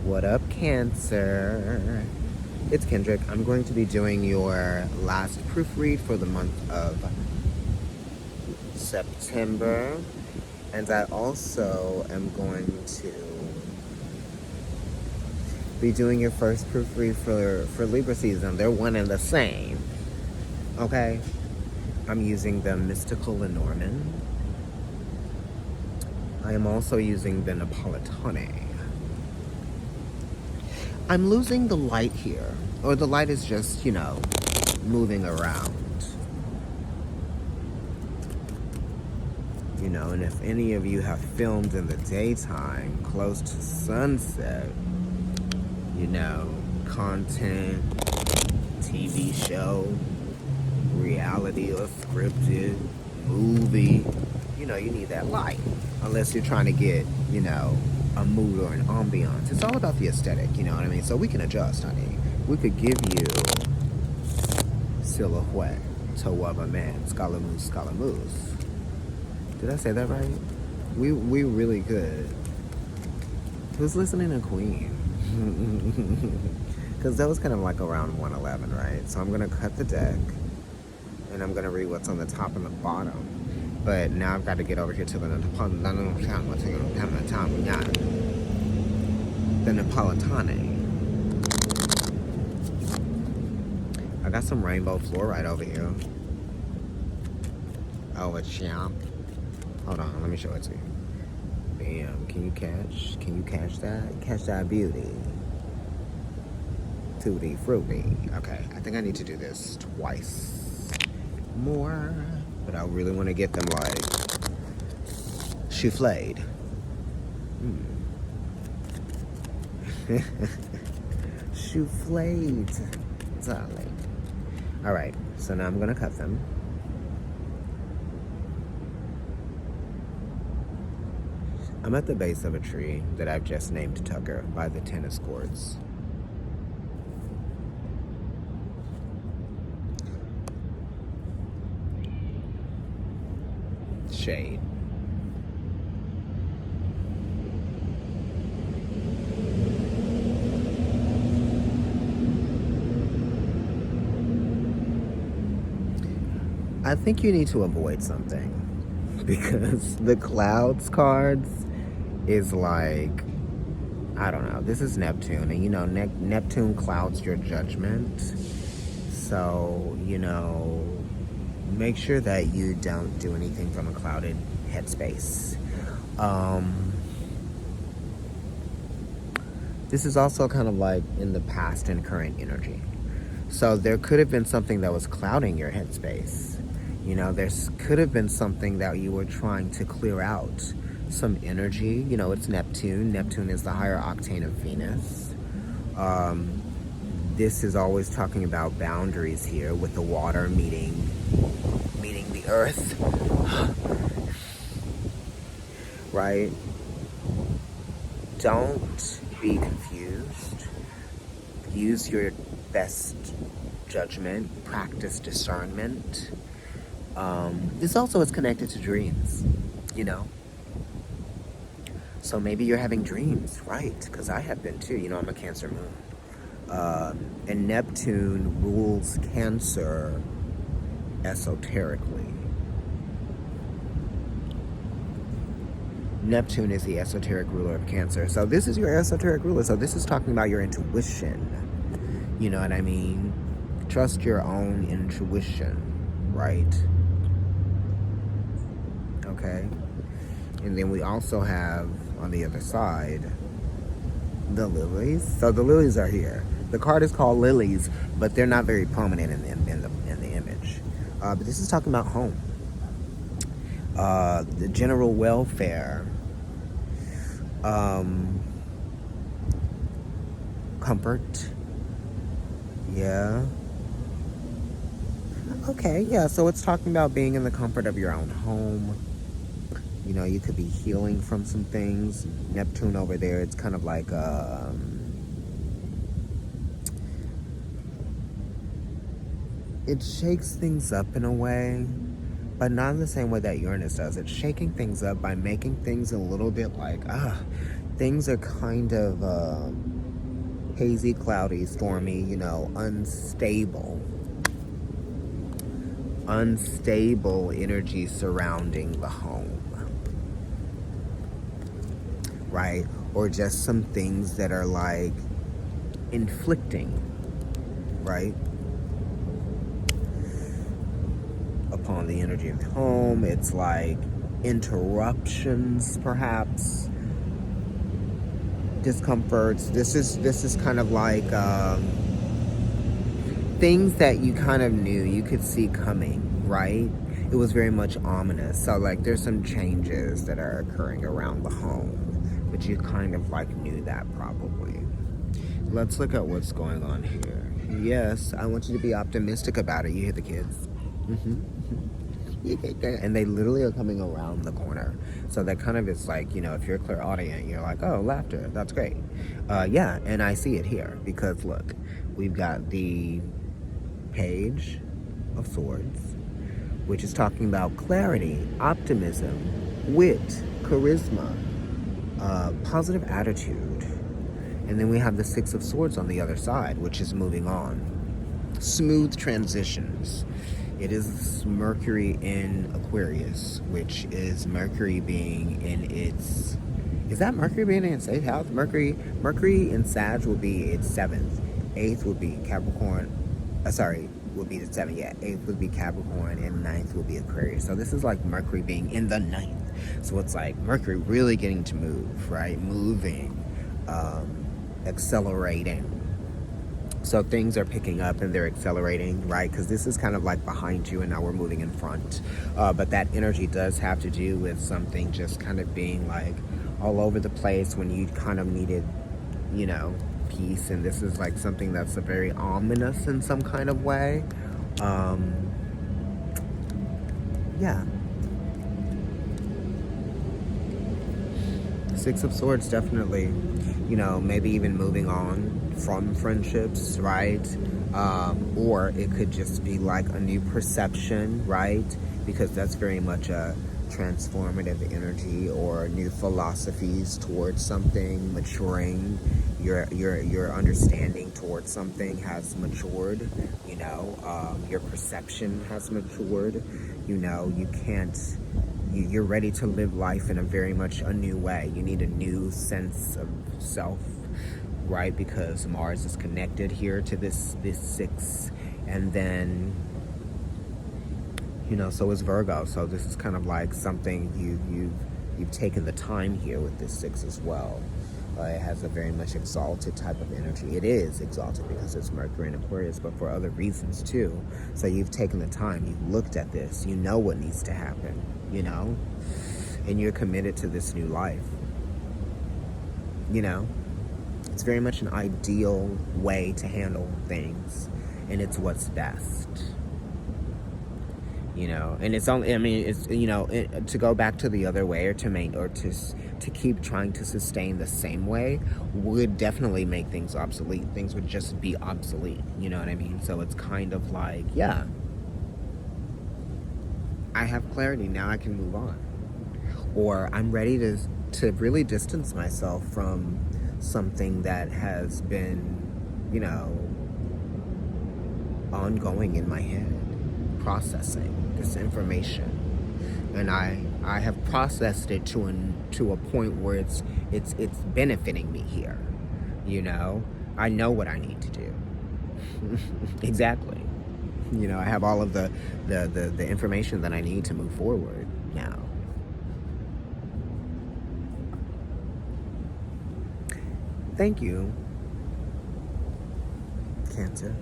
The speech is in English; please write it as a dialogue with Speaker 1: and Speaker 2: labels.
Speaker 1: What up, Cancer? It's Kendrick. I'm going to be doing your last proofread for the month of September. And I also am going to be doing your first proofread for Libra season. They're one and the same. Okay? I'm using the Mystical Lenormand. I am also using the Napolitane. I'm losing the light here. Or the light is just, moving around. And if any of you have filmed in the daytime, close to sunset, content, TV show, reality or scripted, movie, you need that light. Unless you're trying to get, a mood or an ambiance. It's all about the aesthetic, you know what I mean? So we can adjust, honey. We could give you silhouette, toe of a man, scaramouche, scaramouche. Did I say that right? We really good. Who's listening to Queen? Because that was kind of like around 111, right? So I'm going to cut the deck, and I'm going to read what's on the top and the bottom. But now I've got to get over here to the Napolitane. I got some rainbow fluorite over here. Oh, it's champ. Hold on, let me show it to you. Bam, can you catch that? Catch that beauty. Tutti fruity. Okay, I think I need to do this twice more. But I really want to get them like souffled. Souffled, darling. All right, so now I'm gonna cut them. I'm at the base of a tree that I've just named Tucker by the tennis courts. Shade. I think you need to avoid something because the clouds cards is like, I don't know, this is Neptune, and Neptune clouds your judgment. So, make sure that you don't do anything from a clouded headspace. This is also kind of like in the past and current energy. So there could have been something that was clouding your headspace. There could have been something that you were trying to clear out. Some energy, it's Neptune. Neptune is the higher octane of Venus. This is always talking about boundaries here with the water meeting the earth. Right? Don't be confused. Use your best judgment. Practice discernment. This also is connected to dreams, So maybe you're having dreams, right? Because I have been too. I'm a Cancer moon. And Neptune rules Cancer esoterically. Neptune is the esoteric ruler of Cancer. So this is your esoteric ruler. So this is talking about your intuition. You know what I mean? Trust your own intuition, right? Okay? And then we also have, on the other side, the lilies. So the lilies are here. The card is called lilies, but they're not very prominent in the image. But this is talking about home. The general welfare. Comfort. Yeah. Okay, yeah, so it's talking about being in the comfort of your own home. You could be healing from some things. Neptune over there, it's kind of like it shakes things up in a way, but not in the same way that Uranus does. It's shaking things up by making things a little bit like, things are kind of hazy, cloudy, stormy, you know, unstable energy surrounding the home, right? Or just some things that are like inflicting, right, upon the energy of the home. It's like interruptions, perhaps, discomforts. This is kind of like things that you kind of knew, you could see coming, right? It was very much ominous. So like there's some changes that are occurring around the home, but you kind of like knew that probably. Let's look at what's going on here. Yes, I want you to be optimistic about it. You hear the kids? And they literally are coming around the corner. So that kind of is like, you know, if you're a clairaudient, you're like, oh, laughter, that's great. Yeah, and I see it here because look, we've got the Page of Swords, which is talking about clarity, optimism, wit, charisma, positive attitude. And then we have the Six of Swords on the other side, which is moving on. Smooth transitions. It is Mercury in Aquarius, which is Mercury being in its... Is that Mercury being in its 8th house? Mercury in Sag will be its 7th. 8th would be Capricorn. Would be the 7th, yeah. 8th would be Capricorn, and 9th would be Aquarius. So this is like Mercury being in the 9th. So it's like Mercury really getting to move, right? Moving, accelerating. So things are picking up and they're accelerating, right? Because this is kind of like behind you and now we're moving in front. But that energy does have to do with something just kind of being like all over the place when you kind of needed, you know, peace. And this is like something that's a very ominous in some kind of way. Yeah. Six of Swords, definitely, you know, maybe even moving on from friendships, right? Or it could just be like a new perception, right? Because that's very much a transformative energy, or new philosophies towards something, maturing. Your understanding towards something has matured, you know, your perception has matured, you know, you're ready to live life in a very much a new way. You need a new sense of self, right? Because Mars is connected here to this 6, and then, you know, so is Virgo. So this is kind of like something you've taken the time here with this 6 as well. It has a very much exalted type of energy. It is exalted because it's Mercury in Aquarius, but for other reasons too. So you've taken the time, you've looked at this, you know what needs to happen, you know, and you're committed to this new life, you know. It's very much an ideal way to handle things, and it's what's best, you know. And it's only, I mean, it's, you know, to go back to the other way, or to keep trying to sustain the same way would definitely make things obsolete. Things would just be obsolete, you know what I mean? So it's kind of like, yeah, I have clarity, now I can move on. Or I'm ready to really distance myself from something that has been, you know, ongoing in my head, processing this information. And I have processed it to a point where it's benefiting me here, you know. I know what I need to do. Exactly. You know, I have all of the information that I need to move forward now. Thank you, Cancer.